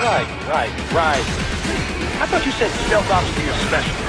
Right. I thought you said stealth ops were your specialty.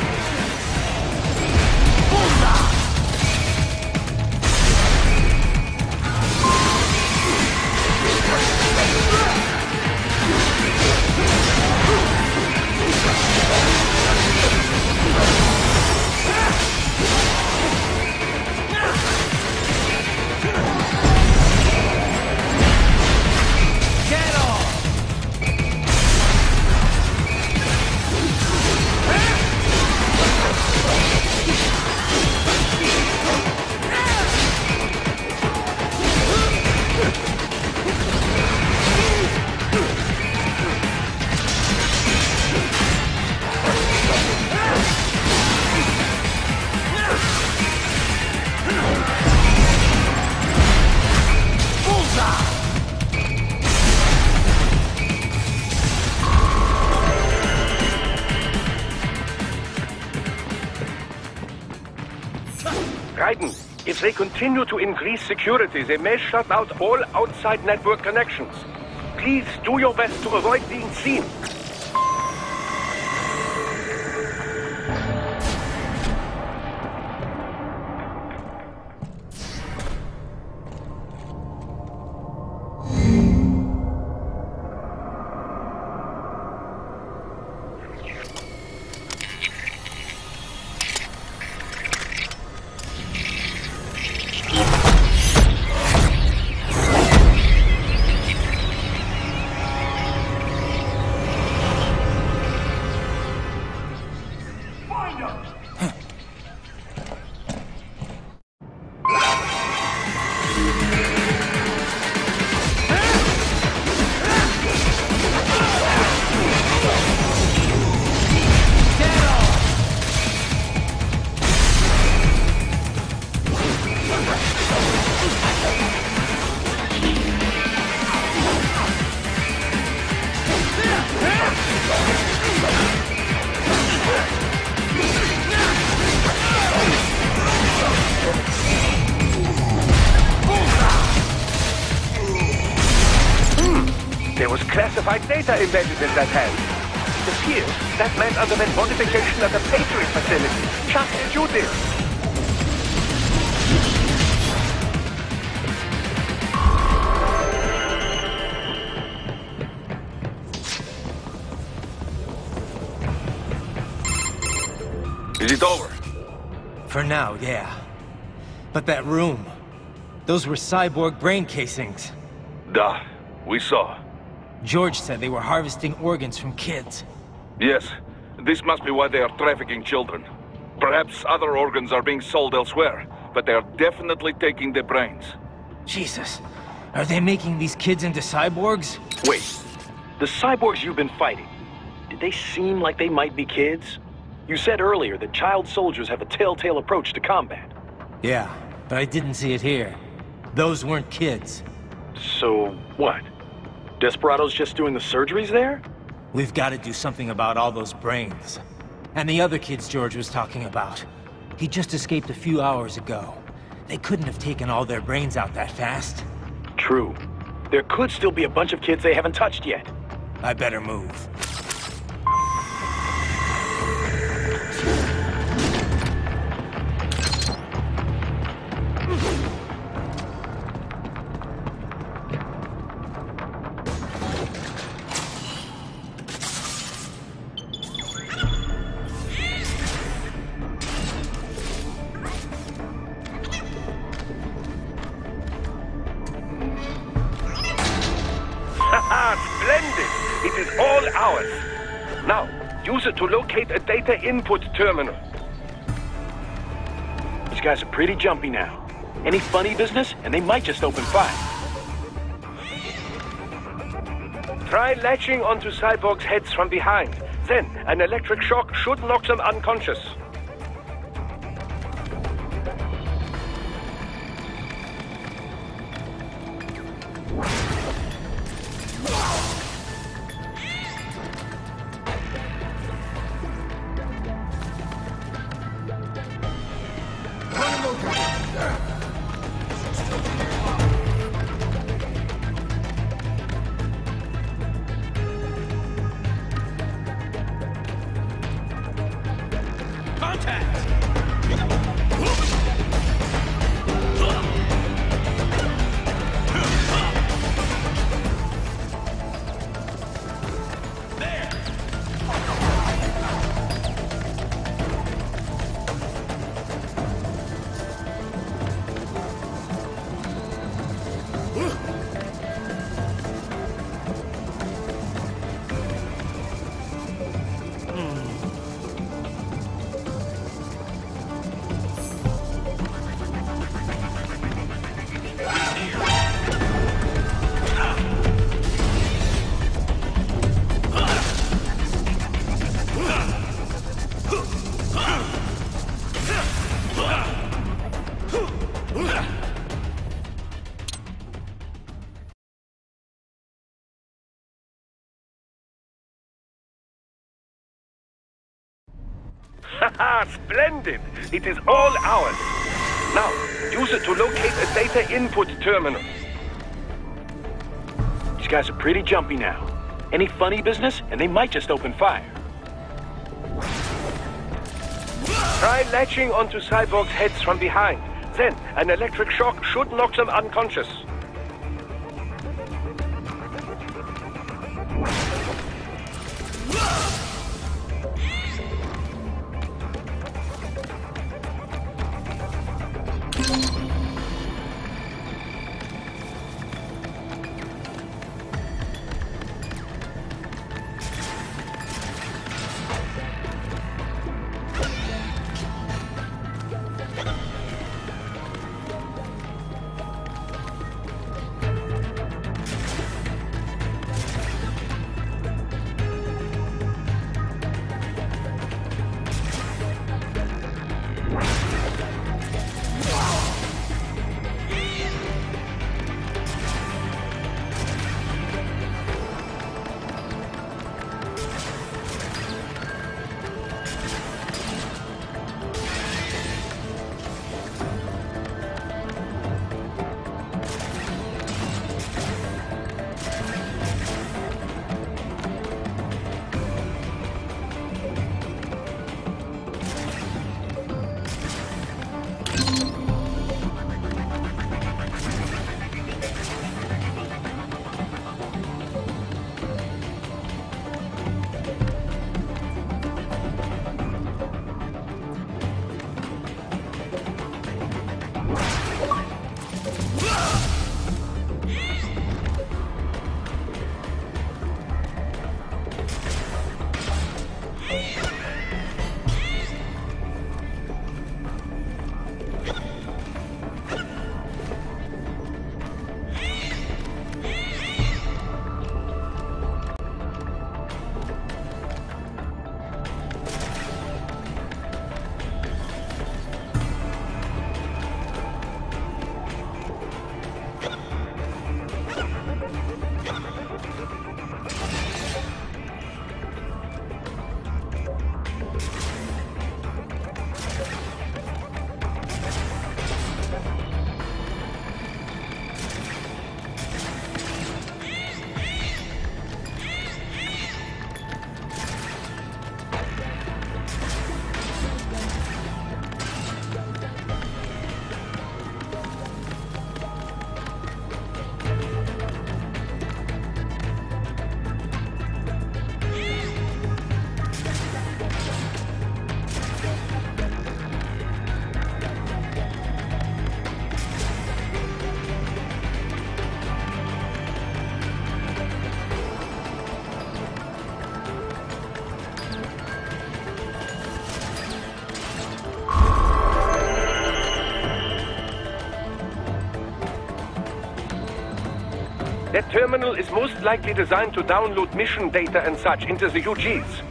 Raiden, if they continue to increase security, they may shut out all outside network connections. Please do your best to avoid being seen. There was classified data embedded in that hand. It appears that man underwent modification at the Patriot facility. Just as you did. Is it over? For now, yeah. But that room, those were cyborg brain casings. Duh, we saw. George said they were harvesting organs from kids. Yes, this must be why they are trafficking children. Perhaps other organs are being sold elsewhere, but they are definitely taking the brains. Jesus, are they making these kids into cyborgs? Wait, the cyborgs you've been fighting, did they seem like they might be kids? You said earlier that child soldiers have a telltale approach to combat. Yeah, but I didn't see it here. Those weren't kids. So, what? Desperado's just doing the surgeries there? We've got to do something about all those brains. And the other kids George was talking about. He just escaped a few hours ago. They couldn't have taken all their brains out that fast. True. There could still be a bunch of kids they haven't touched yet. I better move. Splendid! It is all ours. Now, use it to locate a data input terminal. These guys are pretty jumpy now. Any funny business, and they might just open fire. Try latching onto cyborgs' heads from behind. Then, an electric shock should knock them unconscious. Haha, splendid! It is all ours. Now, use it to locate a data input terminal. These guys are pretty jumpy now. Any funny business, and they might just open fire. Try latching onto cyborgs' heads from behind. Then, an electric shock should knock them unconscious. That terminal is most likely designed to download mission data and such into the UGs.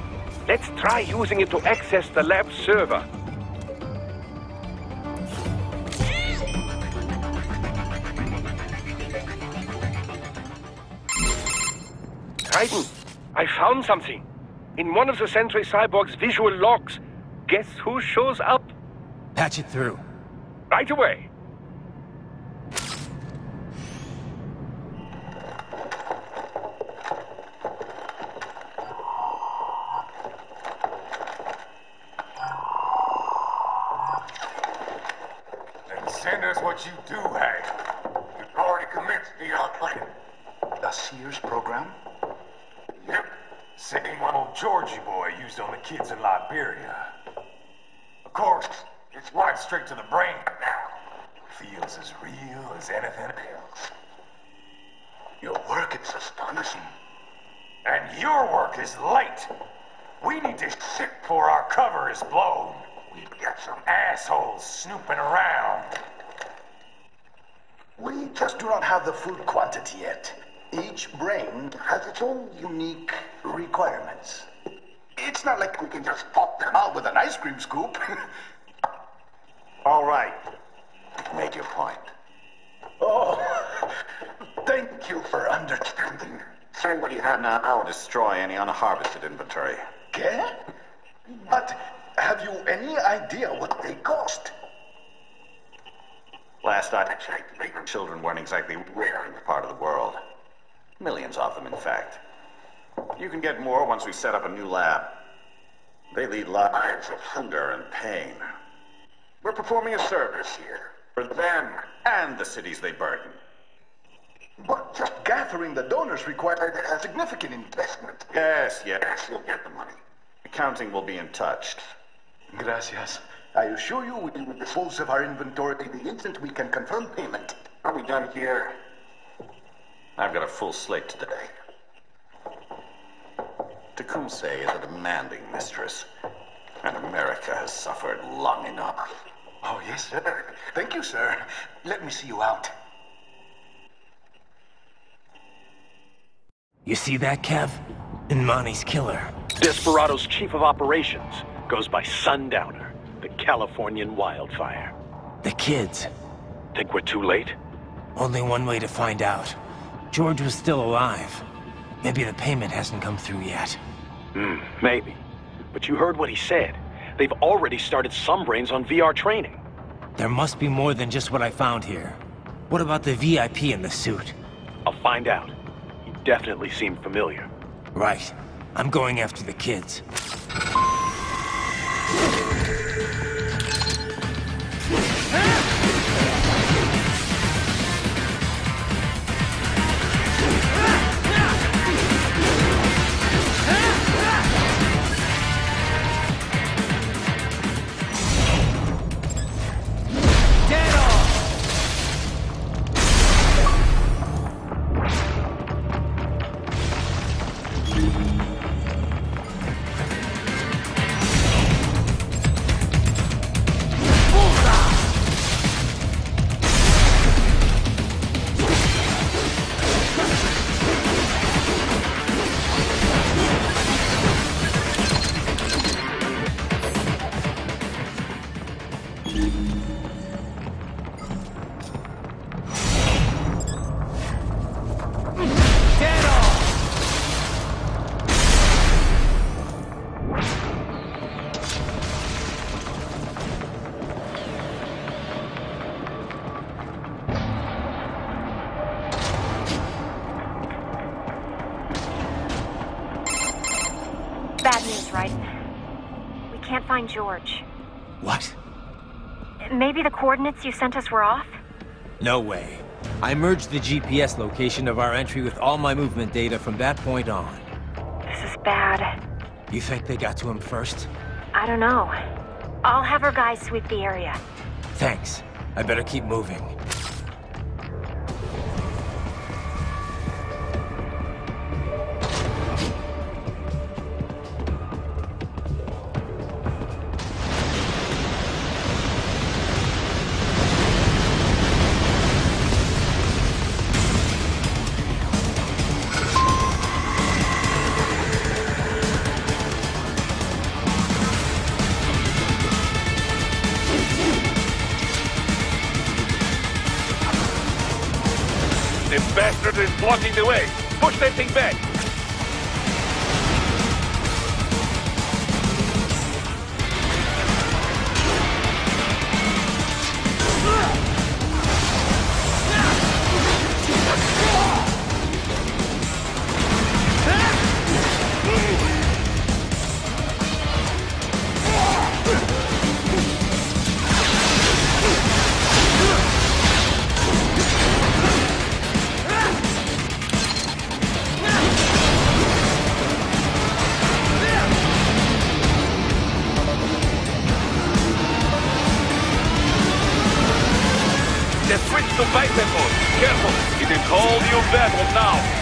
Let's try using it to access the lab server. Raiden, I found something. In one of the Sentry Cyborg's visual logs. Guess who shows up? Patch it through. Right away. Send us what you do have. You've already commenced the plan. The Sears program? Yep. Same one old Georgie boy used on the kids in Liberia. Of course, it's right straight to the brain now. Feels as real as anything else. Your work is astonishing. And your work is late. We need to ship before our cover is blown. We've got some assholes snooping around. We just do not have the full quantity yet. Each brain has its own unique requirements. It's not like we can just pop them out with an ice cream scoop. All right. Make your point. Oh, thank you for understanding. Send what you have now. I'll destroy any unharvested inventory. Okay? But Have you any idea what they cost? Last I checked, children weren't exactly rare in the part of the world. Millions of them, in fact. You can get more once we set up a new lab. They lead lives of hunger and pain. We're performing a service here for them and the cities they burden. But just gathering the donors required a significant investment. Yes, you'll get the money. Accounting will be in touch. Gracias. I assure you we will dispose of our inventory the instant we can confirm payment. Are we done here? I've got a full slate today. Tecumseh is a demanding mistress, and America has suffered long enough. Oh, yes, sir. Thank you, sir. Let me see you out. You see that, Kev? Inmani's killer. Desperado's chief of operations goes by Sundowner, the Californian wildfire. The kids. Think we're too late? Only one way to find out. George was still alive. Maybe the payment hasn't come through yet. Maybe. But you heard what he said. They've already started some brains on VR training. There must be more than just what I found here. What about the VIP in the suit? I'll find out. He definitely seemed familiar. Right. I'm going after the kids. Bad news, Raiden. We can't find George. What? Maybe the coordinates you sent us were off? No way. I merged the GPS location of our entry with all my movement data from that point on. This is bad. You think they got to him first? I don't know. I'll have our guys sweep the area. Thanks. I better keep moving. The bastard is blocking the way. Push that thing back. Switch to biped mode. Careful, it is whole new battle now.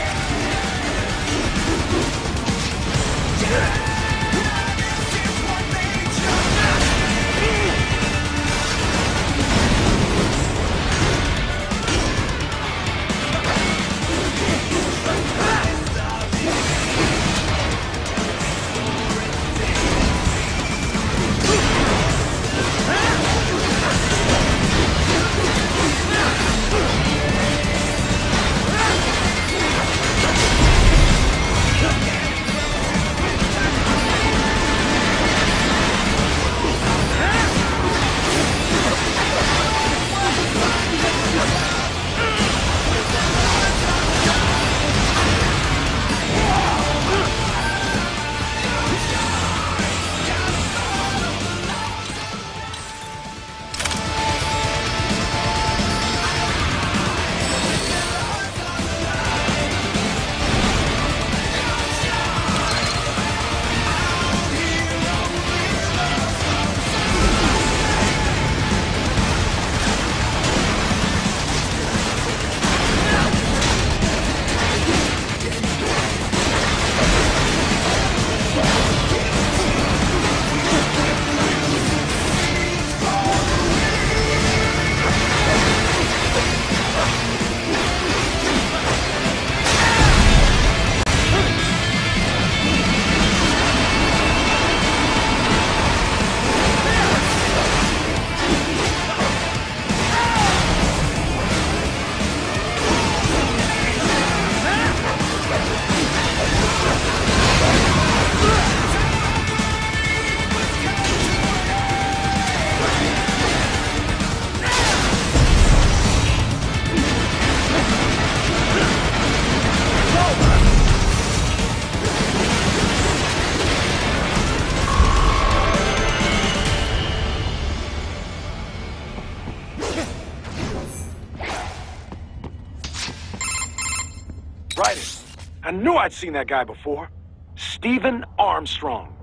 Raiden. I knew I'd seen that guy before. Stephen Armstrong.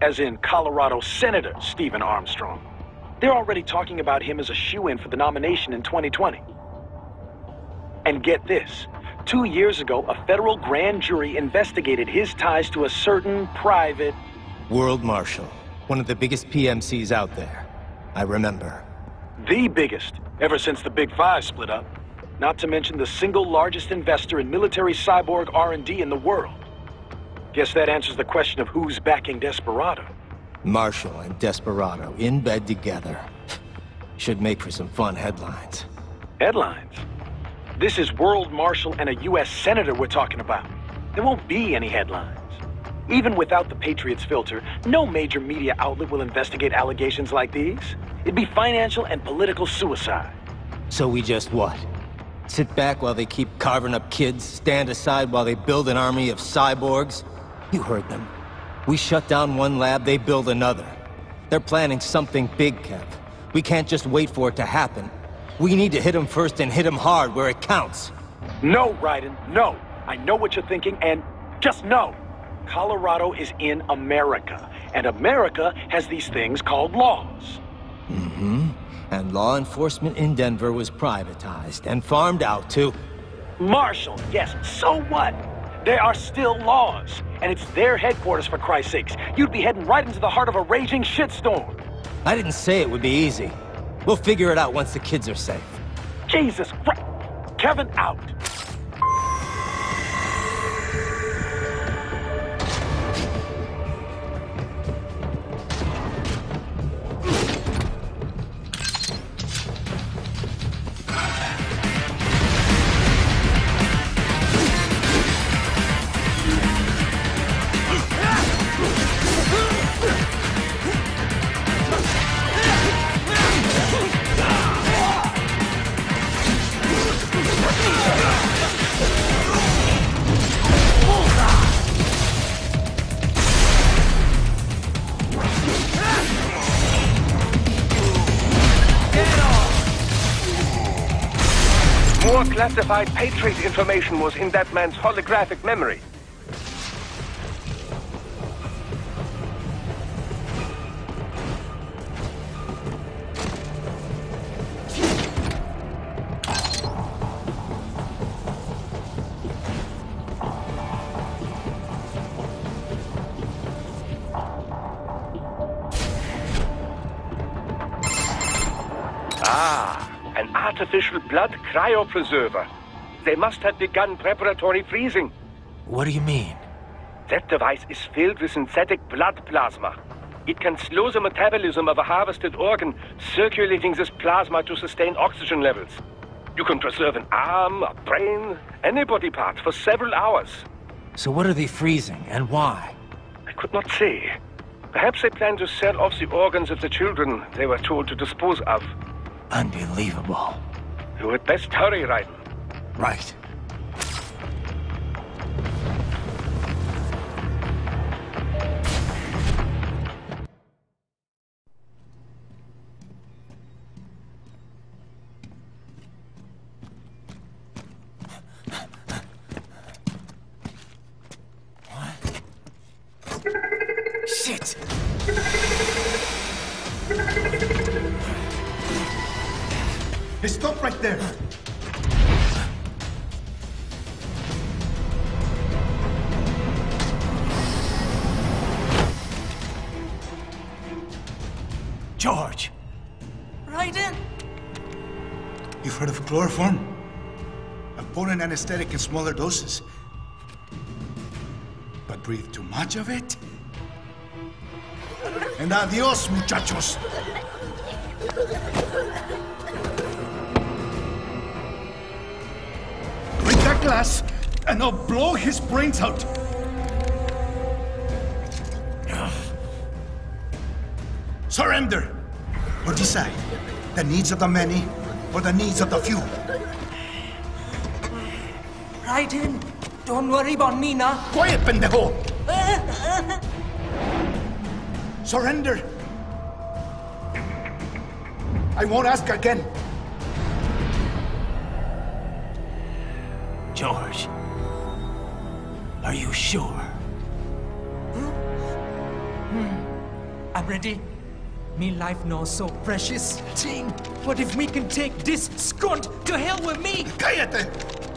As in Colorado Senator Stephen Armstrong. They're already talking about him as a shoo-in for the nomination in 2020. And get this. 2 years ago, a federal grand jury investigated his ties to a certain private... World Marshal. One of the biggest PMCs out there. I remember. The biggest, ever since the Big Five split up. Not to mention the single largest investor in military cyborg R&D in the world. Guess that answers the question of who's backing Desperado. Marshall and Desperado in bed together. Should make for some fun headlines. Headlines? This is World Marshal and a U.S. Senator we're talking about. There won't be any headlines. Even without the Patriots filter, no major media outlet will investigate allegations like these. It'd be financial and political suicide. So we just what? Sit back while they keep carving up kids, stand aside while they build an army of cyborgs? You heard them. We shut down one lab, they build another. They're planning something big, Kev. We can't just wait for it to happen. We need to hit them first and hit them hard where it counts. No, Raiden, no. I know what you're thinking, and just no. Colorado is in America, and America has these things called laws. Mm-hmm. And law enforcement in Denver was privatized and farmed out to... Marshall, yes, so what? There are still laws, and it's their headquarters, for Christ's sakes. You'd be heading right into the heart of a raging shitstorm. I didn't say it would be easy. We'll figure it out once the kids are safe. Jesus Christ! Kevin, out! More classified Patriot information was in that man's holographic memory. An artificial blood cryopreserver. They must have begun preparatory freezing. What do you mean? That device is filled with synthetic blood plasma. It can slow the metabolism of a harvested organ, circulating this plasma to sustain oxygen levels. You can preserve an arm, a brain, any body part for several hours. So what are they freezing, and why? I could not say. Perhaps they plan to sell off the organs of the children they were told to dispose of. Unbelievable. You had best hurry, Raiden. Right. Shit! Hey, stop right there! George! Raiden! You've heard of chloroform? A potent anesthetic in smaller doses. But breathe too much of it? And adios, muchachos! Break that glass, and I'll blow his brains out! Surrender! Or decide, the needs of the many, or the needs of the few. Raiden, don't worry about me now. Quiet, pendejo! Surrender! I won't ask again. George, Are you sure? I'm ready. Me life now so precious. Team, what if me can take this skunt to hell with me? Cállate!